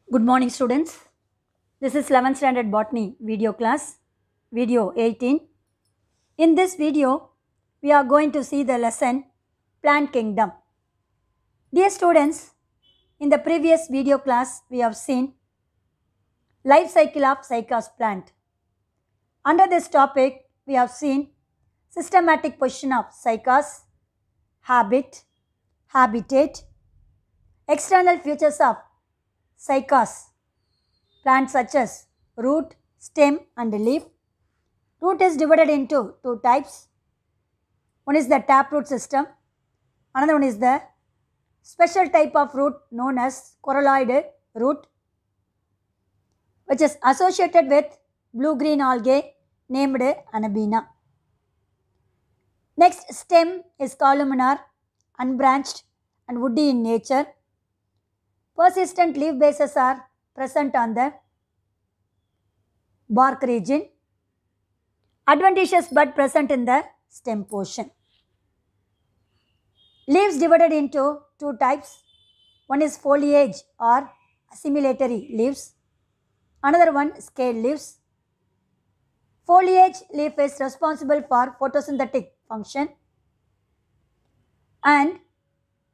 Good morning, students. This is 11th standard botany video class, video 18. In this video, we are going to see the lesson Plant Kingdom. Dear students, in the previous video class, we have seen life cycle of cycas plant. Under this topic, we have seen systematic position of cycas, habit, habitat, external features of cycas, plants such as root, stem and leaf. Root is divided into two types. One is the taproot system. Another one is the special type of root known as coralloid root, which is associated with blue-green algae named Anabaena. Next, stem is columnar, unbranched and woody in nature. Persistent leaf bases are present on the bark region. Adventitious bud present in the stem portion. Leaves divided into two types. One is foliage or assimilatory leaves. Another one scale leaves. Foliage leaf is responsible for photosynthetic function and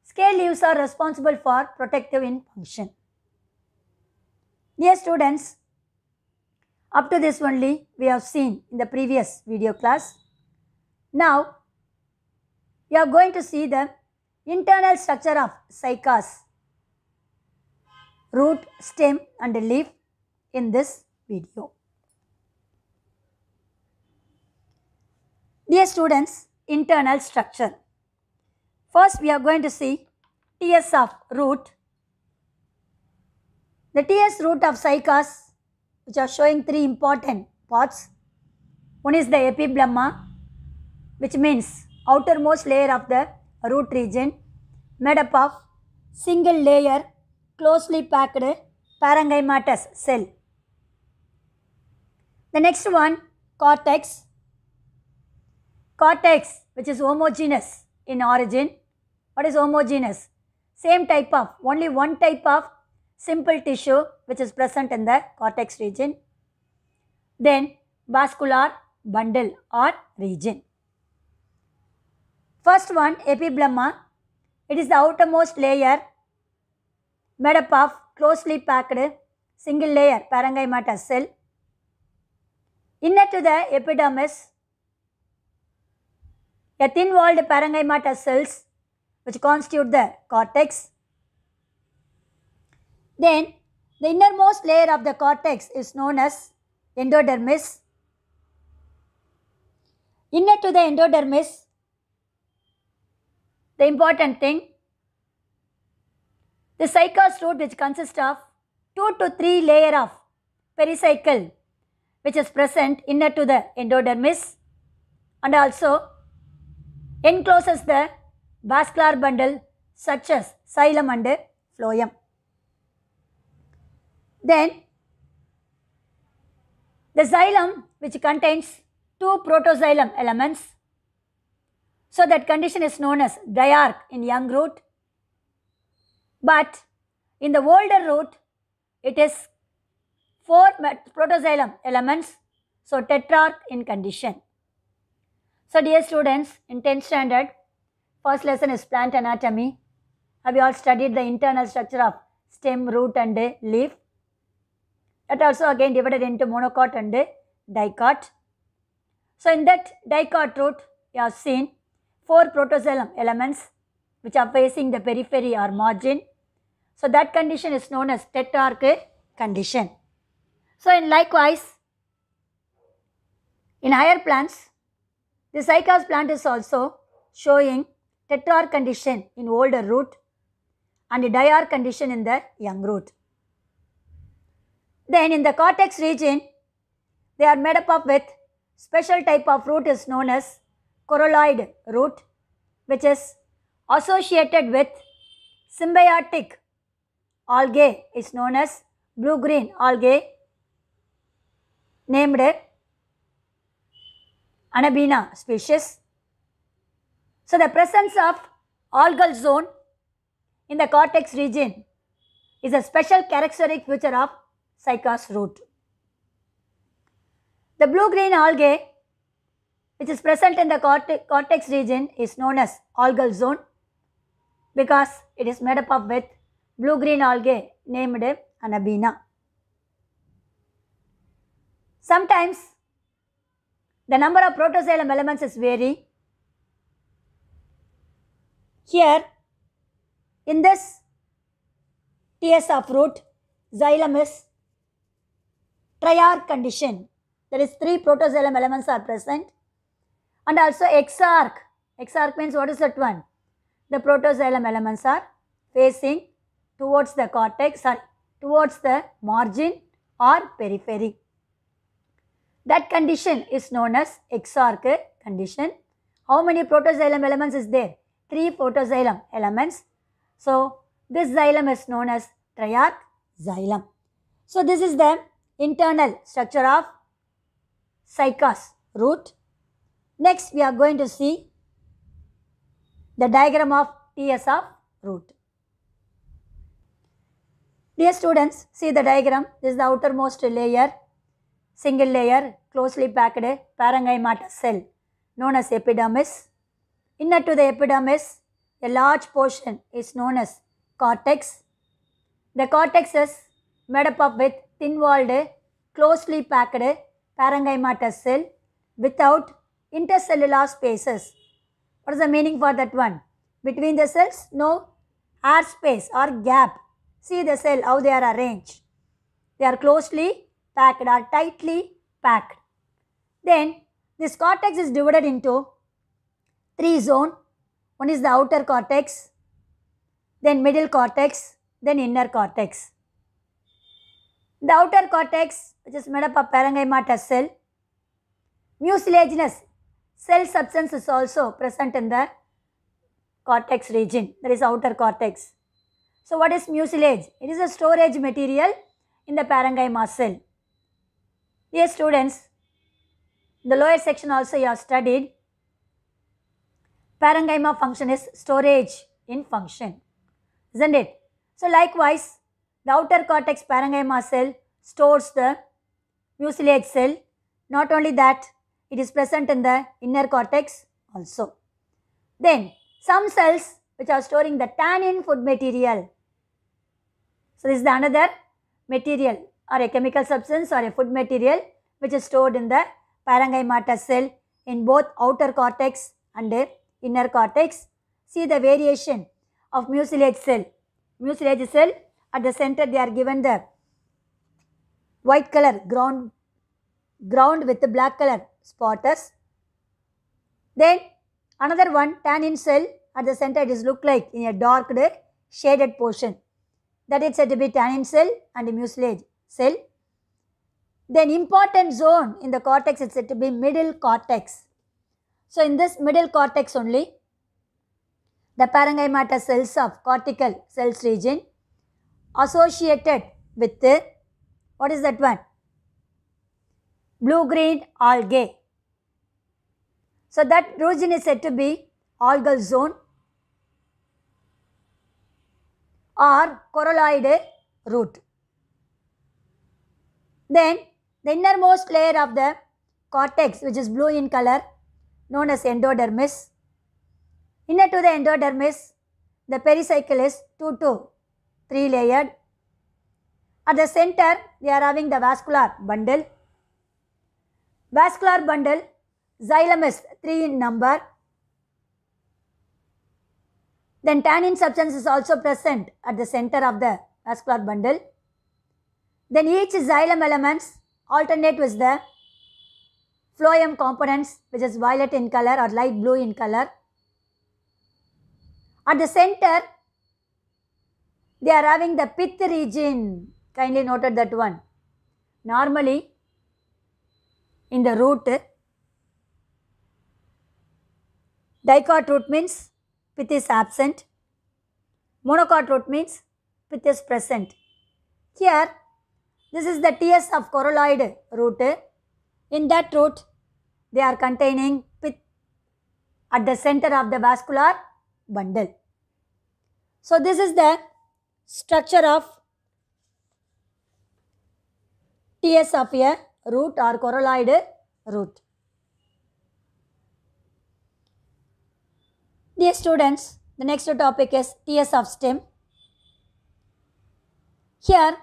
scale leaves are responsible for protective in function. Dear students, up to this only we have seen in the previous video class. Now, we are going to see the internal structure of cycas, root, stem and leaf in this video. Dear students, internal structure. First, we are going to see TS of root. The TS root of cycas, which are showing three important parts. One is the epiblemma, which means outermost layer of the root region, made up of single layer closely packed parenchymatous cell. The next one, cortex. Cortex, which is homogeneous in origin. What is homogeneous? Same type of, only one type of simple tissue which is present in the cortex region. Then vascular bundle or region. First one, epiblemma. It is the outermost layer made up of closely packed single layer parenchymatous cell. Inner to the epidermis, a thin-walled parenchymatous cells which constitute the cortex. Then, the innermost layer of the cortex is known as endodermis. Inner to the endodermis, the important thing, the cycas root which consists of 2 to 3 layer of pericycle which is present inner to the endodermis and also encloses the vascular bundle such as xylem and phloem. Then, the xylem which contains 2 protoxylem elements, so that condition is known as diarch in young root, but in the older root it is 4 protoxylem elements, so tetrarch in condition. So dear students, in 10th standard, first lesson is plant anatomy. Have you all studied the internal structure of stem, root and leaf? That also again divided into monocot and dicot. So in that dicot root, you have seen 4 protoxylem elements which are facing the periphery or margin. So that condition is known as tetrarch condition. So in likewise, in higher plants, the cycas plant is also showing tetrarch condition in older root and diarch condition in the young root. Then in the cortex region, they are made up with special type of root is known as coralloid root, which is associated with symbiotic algae is known as blue-green algae named Anabaena species. So the presence of algal zone in the cortex region is a special characteristic feature of cycas root. The blue-green algae which is present in the cortex region is known as algal zone because it is made up of with blue-green algae named Anabaena. Sometimes the number of protoxylem elements is vary. Here in this TS of root, xylem is triarch condition. There is 3 protoxylem elements are present, and also exarch. Exarch means what is that one? The protoxylem elements are facing towards the cortex or towards the margin or periphery. That condition is known as exarch condition. How many protoxylem elements is there? 3 protoxylem elements. So this xylem is known as triarch xylem. So this is the internal structure of cycas root. Next we are going to see the diagram of TS of root. Dear students, see the diagram. This is the outermost layer, single layer, closely packed parenchymatous cell known as epidermis. Inner to the epidermis, a large portion is known as cortex. The cortex is made up of with thin-walled, closely packed parenchymatous cell without intercellular spaces. What is the meaning for that one? Between the cells, no air space or gap. See the cell, how they are arranged. They are closely packed or tightly packed. Then this cortex is divided into 3 zones. One is the outer cortex, then middle cortex, then inner cortex. The outer cortex, which is made up of parenchymatous cell, mucilaginous cell substance is also present in the cortex region, that is outer cortex. So what is mucilage? It is a storage material in the parenchyma cell. Dear students, the lower section also you have studied. Parenchyma function is storage in function, isn't it? So likewise, the outer cortex parenchyma cell stores the mucilage cell. Not only that, it is present in the inner cortex also. Then some cells which are storing the tannin food material. So this is the another material or a chemical substance or a food material which is stored in the parenchymatous cell in both outer cortex and inner cortex. See the variation of mucilage cell. Mucilage cell, at the center they are given the white color ground with the black color spots. Then another one, tannin cell, at the center it is look like in a dark shaded portion. That is said to be tannin cell and mucilage cell. Then important zone in the cortex is said to be middle cortex. So in this middle cortex only, the parenchymatous cells of cortical cells region associated with the, what is that one? Blue-green algae. So that region is said to be algal zone or coralloid root. Then the innermost layer of the cortex, which is blue in color, known as endodermis. Inner to the endodermis, the pericycle is 2 to 3 layered. At the center, they are having the vascular bundle. Vascular bundle, xylem is 3 in number. Then tannin substance is also present at the center of the vascular bundle. Then each xylem elements alternate with the phloem components, which is violet in color or light blue in color. At the center, they are having the pith region. Kindly noted that one. Normally, in the root, dicot root means pith is absent. Monocot root means pith is present. Here, this is the TS of coralloid root. In that root, they are containing pith at the center of the vascular bundle. So this is the structure of TS of a root or coralloid root. Dear students, the next topic is TS of stem. Here,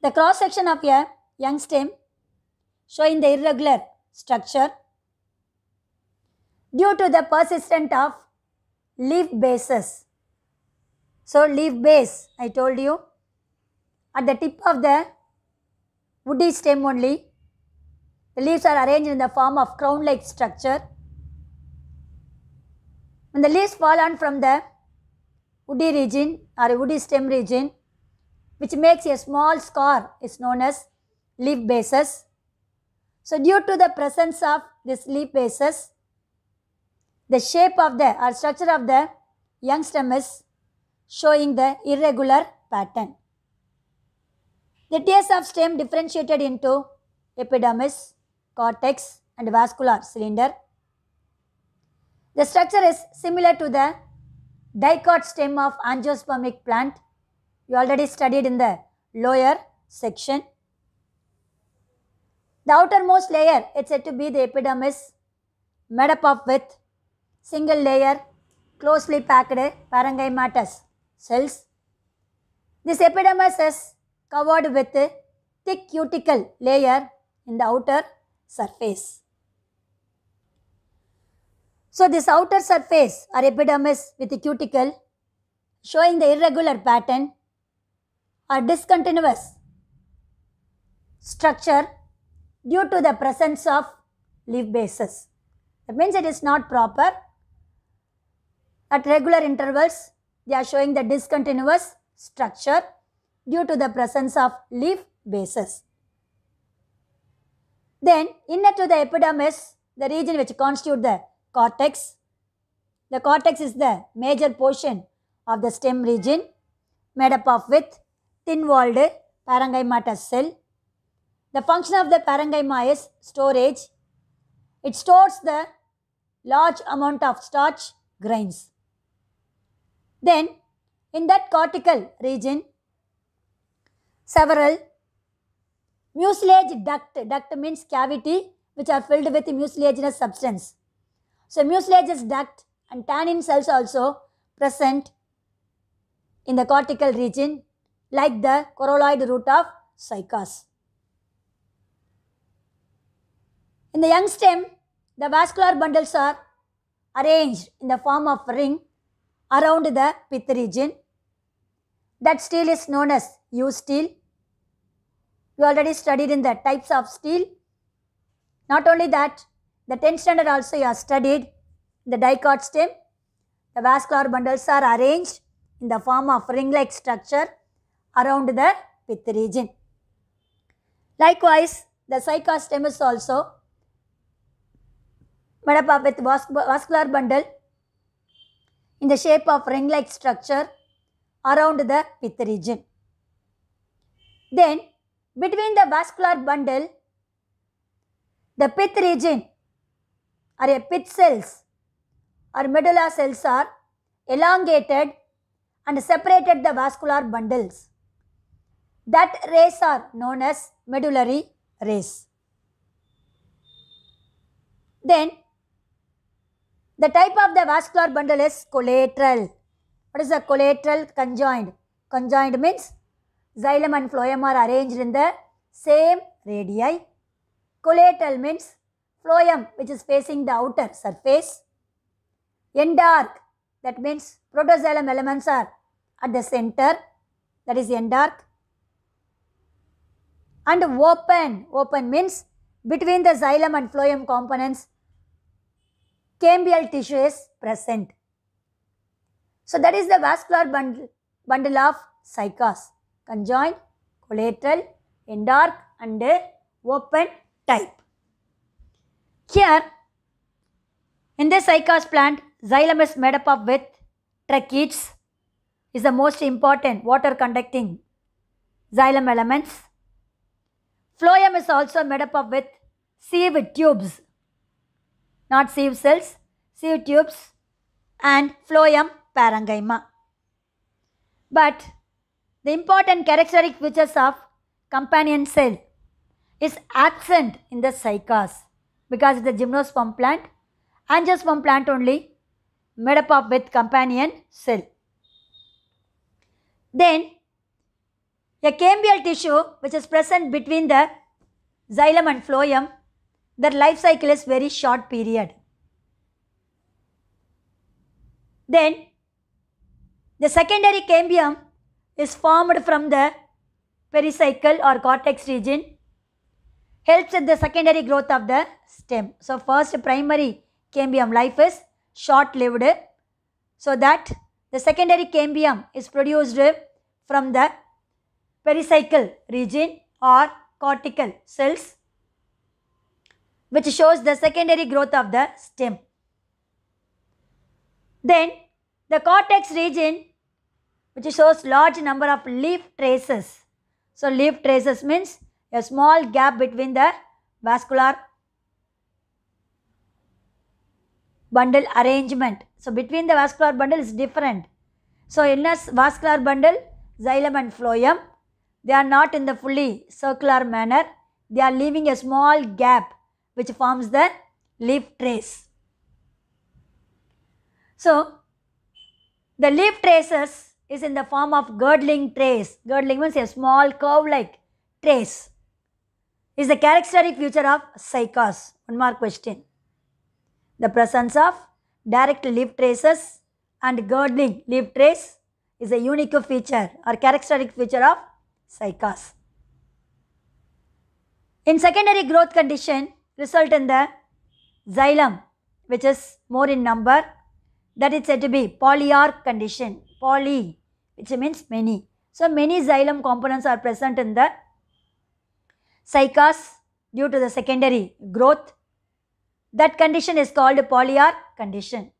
the cross section of a young stem showing the irregular structure due to the persistence of leaf bases. So, leaf base, I told you, at the tip of the woody stem only, the leaves are arranged in the form of crown-like structure. When the leaves fall on from the woody region or woody stem region, which makes a small scar, is known as leaf bases. So, due to the presence of this leaf bases, the shape of the or structure of the young stem is showing the irregular pattern. The TS of stem differentiated into epidermis, cortex and vascular cylinder. The structure is similar to the dicot stem of angiospermic plant. You already studied in the lower section. The outermost layer is said to be the epidermis, made up with single layer closely packed parenchymatous cells. This epidermis is covered with a thick cuticle layer in the outer surface. So, this outer surface or epidermis with a cuticle showing the irregular pattern or discontinuous structure due to the presence of leaf bases. That means it is not proper. At regular intervals, they are showing the discontinuous structure due to the presence of leaf bases. Then, inner to the epidermis, the region which constitutes the cortex. The cortex is the major portion of the stem region made up with thin-walled parenchymatous cell. The function of the parenchyma is storage. It stores the large amount of starch grains. Then, in that cortical region, several mucilage duct means cavity which are filled with mucilaginous substance. So, mucilaginous duct and tannin cells also present in the cortical region like the coralloid root of cycas. In the young stem, the vascular bundles are arranged in the form of ring around the pith region. That stele is known as U-stele. You already studied in the types of stele. Not only that, the 10th standard also you have studied the dicot stem. The vascular bundles are arranged in the form of ring-like structure around the pith region. Likewise, the cycas stem is also made up with vascular bundle in the shape of ring-like structure around the pith region. Then, between the vascular bundle, the pith region or a pith cells or medulla cells are elongated and separated the vascular bundles. That rays are known as medullary rays. Then, the type of the vascular bundle is collateral. What is a collateral? Conjoined. Conjoined means xylem and phloem are arranged in the same radii. Collateral means phloem which is facing the outer surface. Endarch, that means protoxylem elements are at the center, that is endarch. And open means between the xylem and phloem components, cambial tissue is present. So, that is the vascular bundle of cycas, conjoined, collateral, endarch and open type. Here, in this cycas plant, xylem is made up with tracheids, is the most important water conducting xylem elements. Phloem is also made up with sieve tubes, not sieve cells, sieve tubes and phloem parenchyma. But the important characteristic features of companion cell is absent in the cycas because it's a gymnosperm plant, angiosperm plant only made up of with companion cell. Then a cambial tissue which is present between the xylem and phloem, their life cycle is very short period. Then the secondary cambium is formed from the pericycle or cortex region, helps in the secondary growth of the stem. So first primary cambium life is short-lived, so that the secondary cambium is produced from the pericycle region or cortical cells, which shows the secondary growth of the stem. Then the cortex region, which shows large number of leaf traces. So leaf traces means a small gap between the vascular bundle arrangement. So between the vascular bundle is different. So in a vascular bundle, xylem and phloem, they are not in the fully circular manner. They are leaving a small gap which forms the leaf trace. So the leaf traces is in the form of girdling trace. Girdling means a small curve-like trace. Is the characteristic feature of cycas. One more question. The presence of direct leaf traces and girdling leaf trace is a unique feature or characteristic feature of cycas. In secondary growth condition, result in the xylem, which is more in number, that is said to be polyarch condition. Poly, which means many. So many xylem components are present in the cycas due to the secondary growth. That condition is called polyarch condition.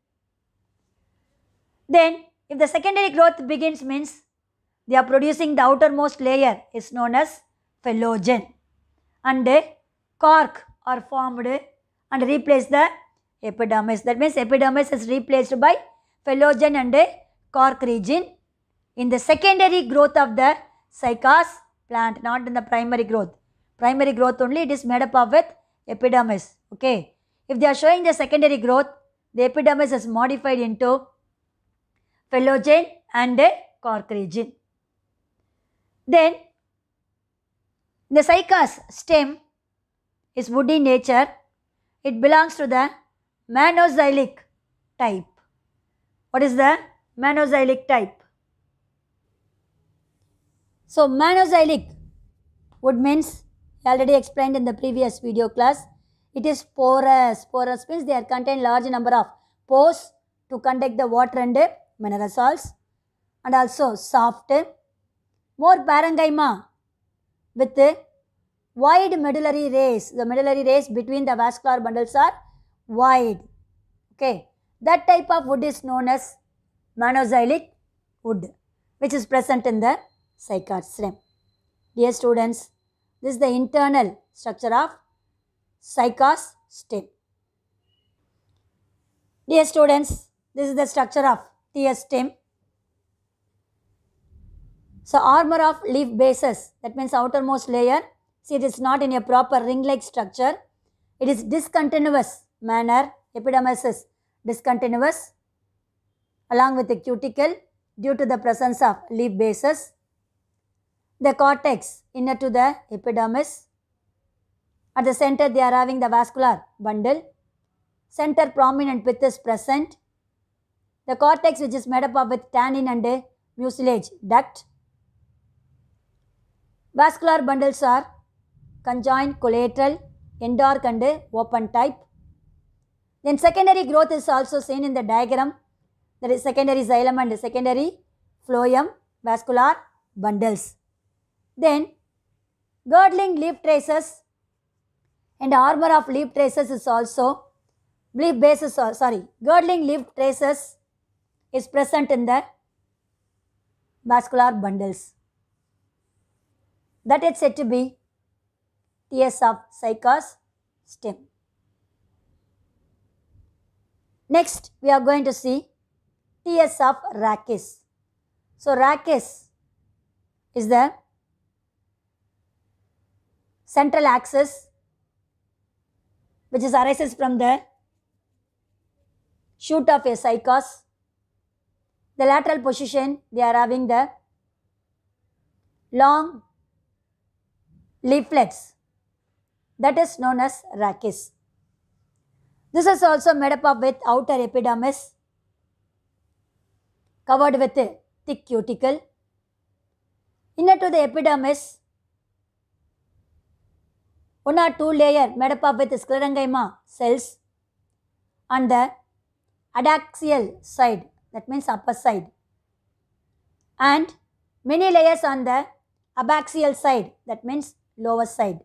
Then if the secondary growth begins, means they are producing the outermost layer is known as phylogen, and a cork are formed and replace the epidermis. That means epidermis is replaced by phylogen and a cork region in the secondary growth of the cycas plant, not in the primary growth. Primary growth only it is made up of with epidermis. Okay. If they are showing the secondary growth, the epidermis is modified into phylogen and a cork region. Then the cycas stem is woody nature. It belongs to the monoxylic type. What is the monoxylic type? So monoxylic wood means, already explained in the previous video class, it is porous. Porous means they are contain large number of pores to conduct the water and mineral salts, and also soft, more parenchyma with wide medullary rays. The medullary rays between the vascular bundles are wide. Okay, that type of wood is known as monoxylic wood, which is present in the cycas stem. Dear students, this is the internal structure of cycas stem. Dear students, this is the structure of TS stem. So armor of leaf bases, that means outermost layer. See, it is not in a proper ring-like structure. It is discontinuous manner. Epidermis is discontinuous along with the cuticle due to the presence of leaf bases. The cortex inner to the epidermis. At the center they are having the vascular bundle. Center prominent pith is present. The cortex which is made up of with tannin and mucilage duct. Vascular bundles are conjoined, collateral, endarch and open type. Then secondary growth is also seen in the diagram. That is secondary xylem and secondary phloem vascular bundles. Then girdling leaf traces and armor of leaf traces is also girdling leaf traces is present in the vascular bundles. That is said to be TS of cycas stem. Next, we are going to see TS of rachis. So, rachis is the central axis, which is arises from the shoot of a cycas. The lateral position, they are having the long leaflets, that is known as rachis. This is also made up of with outer epidermis covered with a thick cuticle. Inner to the epidermis, one or two layer made up of with sclerenchyma cells on the adaxial side, that means upper side, and many layers on the abaxial side, that means lower side.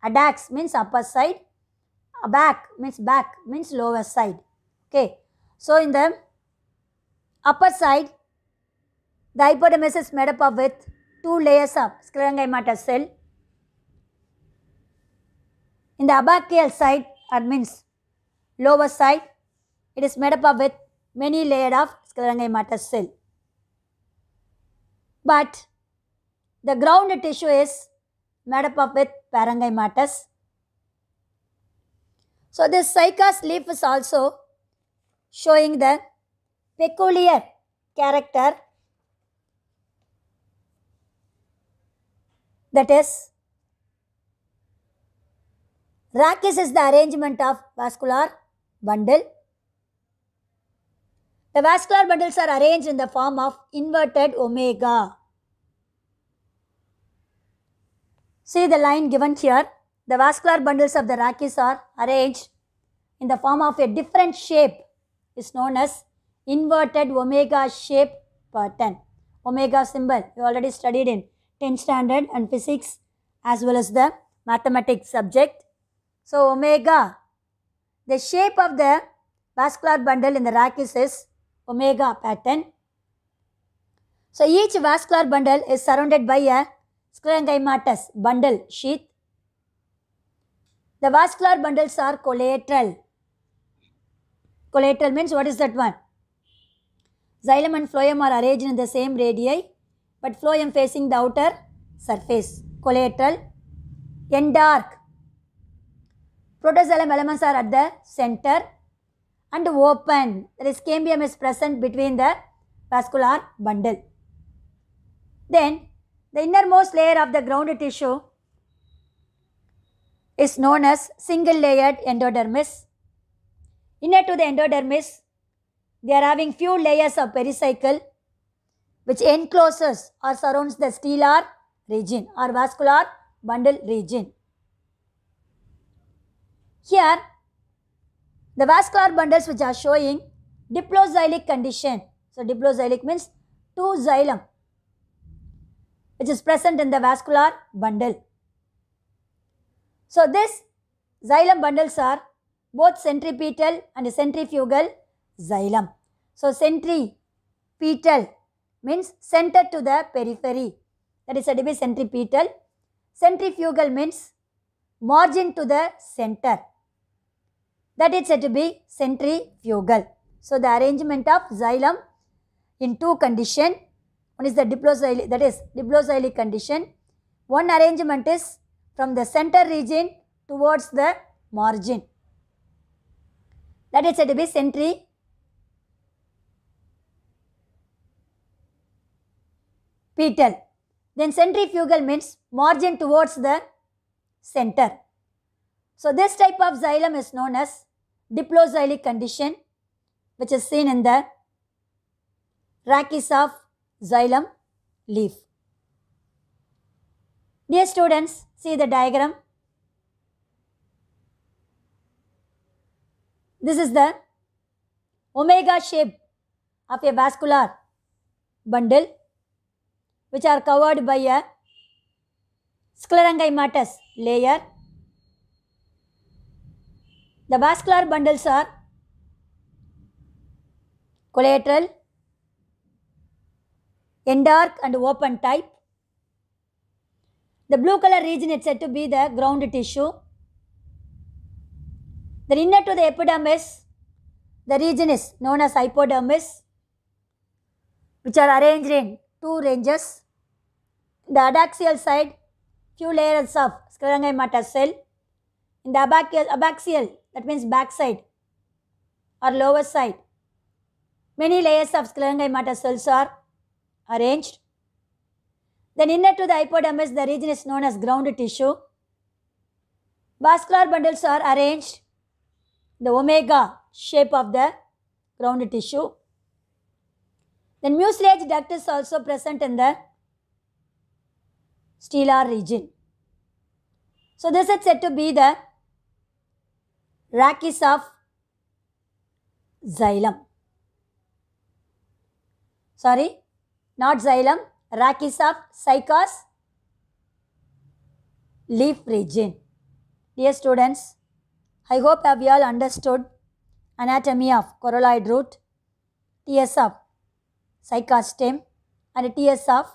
Adax means upper side, back means lower side. Okay, so in the upper side, the hypodermis is made up of with two layers of sclerenchymatous cell. In the abaxial side, that means lower side, it is made up of with many layers of sclerenchymatous cell. But the ground tissue is made up of with parenchymatous. So this cycas leaf is also showing the peculiar character, that is, rachis is the arrangement of vascular bundle. The vascular bundles are arranged in the form of inverted omega. See the line given here. The vascular bundles of the rachis are arranged in the form of a different shape, is known as inverted omega shape pattern. Omega symbol you already studied in 10th standard and physics as well as the mathematics subject. So omega, the shape of the vascular bundle in the rachis is omega pattern. So each vascular bundle is surrounded by a sclerenchymatous bundle sheath. The vascular bundles are collateral. Collateral means what is that one? Xylem and phloem are arranged in the same radii, but phloem facing the outer surface. Collateral. Endarch. Protoxylem elements are at the center and open. That is, cambium is present between the vascular bundle. Then the innermost layer of the ground tissue is known as single layered endodermis. Inner to the endodermis, they are having few layers of pericycle which encloses or surrounds the stellar region or vascular bundle region. Here, the vascular bundles which are showing diploxylic condition. So diploxylic means two xylem which is present in the vascular bundle. So this xylem bundles are both centripetal and centrifugal xylem. So centripetal means center to the periphery, that is said to be centripetal. Centrifugal means margin to the center, that is said to be centrifugal. So the arrangement of xylem in two condition. One is the diploxylic, that is diploxylic condition. One arrangement is from the center region towards the margin, that is said to be centripetal. Then centrifugal means margin towards the center. So this type of xylem is known as diploxylic condition, which is seen in the rachis of xylem leaf. Dear students, see the diagram. This is the omega shape of a vascular bundle which are covered by a sclerenchymatous layer. The vascular bundles are collateral, endarch and open type. The blue color region is said to be the ground tissue. The inner to the epidermis, the region is known as hypodermis, which are arranged in two ranges. The adaxial side few layers of sclerenchyma cell. In the abaxial, that means back side or lower side, many layers of sclerenchyma cells are arranged. Then inner to the hypodermis, the region is known as ground tissue. Vascular bundles are arranged in the omega shape of the ground tissue. Then mucilage duct is also present in the stellar region. So this is said to be the rachis of xylem. Sorry, not xylem, rachis of cycas leaf region. Dear students, I hope have you all understood anatomy of coralloid root, TS of cycas stem and TS of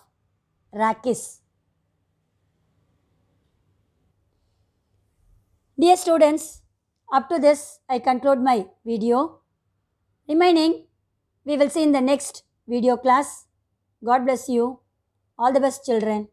rachis. Dear students, up to this I conclude my video. Remaining we will see in the next video class. God bless you. All the best children.